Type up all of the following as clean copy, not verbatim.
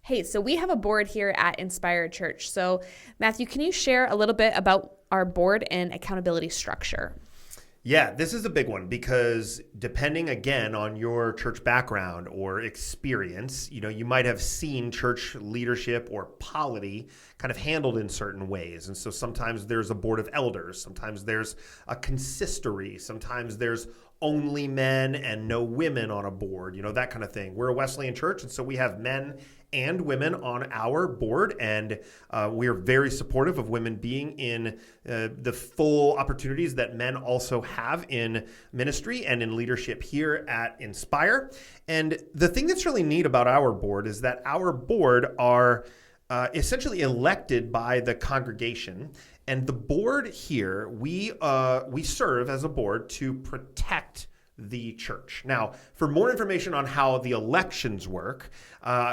Hey, so we have a board here at Inspire Church. So, Matthew, can you share a little bit about our board and accountability structure? Yeah, this is a big one because depending again on your church background or experience, you might have seen church leadership or polity kind of handled in certain ways. And so sometimes there's a board of elders, sometimes there's a consistory, sometimes there's only men and no women on a board, that kind of thing. We're a Wesleyan church, and so we have men and women on our board, and we are very supportive of women being in the full opportunities that men also have in ministry and in leadership here at Inspire. And the thing that's really neat about our board is that our board are essentially elected by the congregation. And the board here, we serve as a board to protect the church. Now, for more information on how the elections work,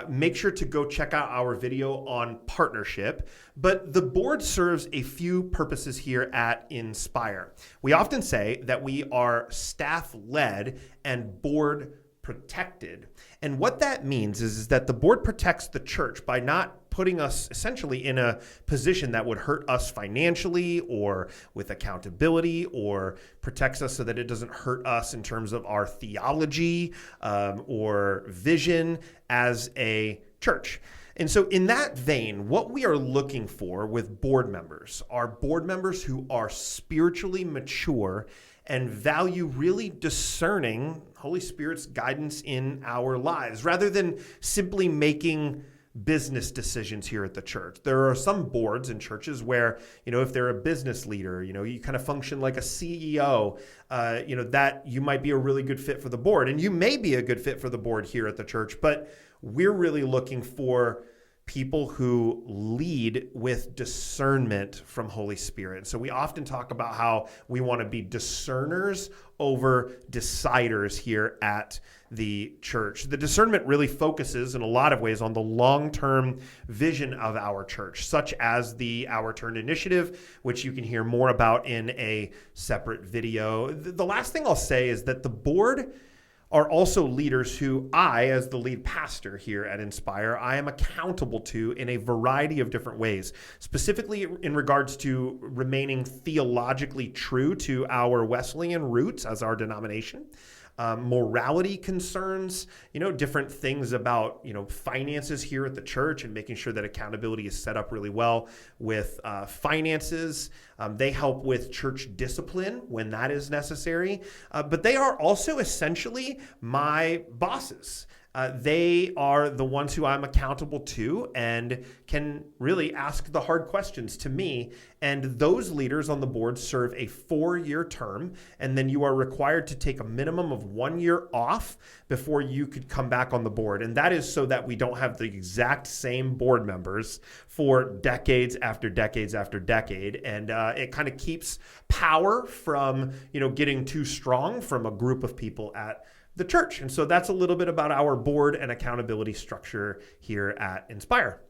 make sure to go check out our video on partnership. But the board serves a few purposes here at Inspire. We often say that we are staff-led and board protected. And what that means is that the board protects the church by not putting us essentially in a position that would hurt us financially or with accountability, or protects us so that it doesn't hurt us in terms of our theology or vision as a church. And so in that vein, what we are looking for with board members are board members who are spiritually mature and value really discerning Holy Spirit's guidance in our lives, rather than simply making business decisions here at the church. There are some boards in churches where, if they're a business leader, you kind of function like a CEO, that you might be a really good fit for the board. And you may be a good fit for the board here at the church, but we're really looking for people who lead with discernment from Holy Spirit. So we often talk about how we want to be discerners over deciders here at the church. The discernment really focuses in a lot of ways on the long-term vision of our church, such as the Our Turn initiative, which you can hear more about in a separate video. The last thing I'll say is that the board are also leaders who I, as the lead pastor here at Inspire, I am accountable to in a variety of different ways, specifically in regards to remaining theologically true to our Wesleyan roots as our denomination. Morality concerns, different things about, finances here at the church, and making sure that accountability is set up really well with finances. They help with church discipline when that is necessary. But they are also essentially my bosses. They are the ones who I'm accountable to and can really ask the hard questions to me. And those leaders on the board serve a 4-year term, and then you are required to take a minimum of 1 year off before you could come back on the board. And that is so that we don't have the exact same board members for decades after decades after decade. And it kind of keeps power from, getting too strong from a group of people at the church. And so that's a little bit about our board and accountability structure here at Inspire.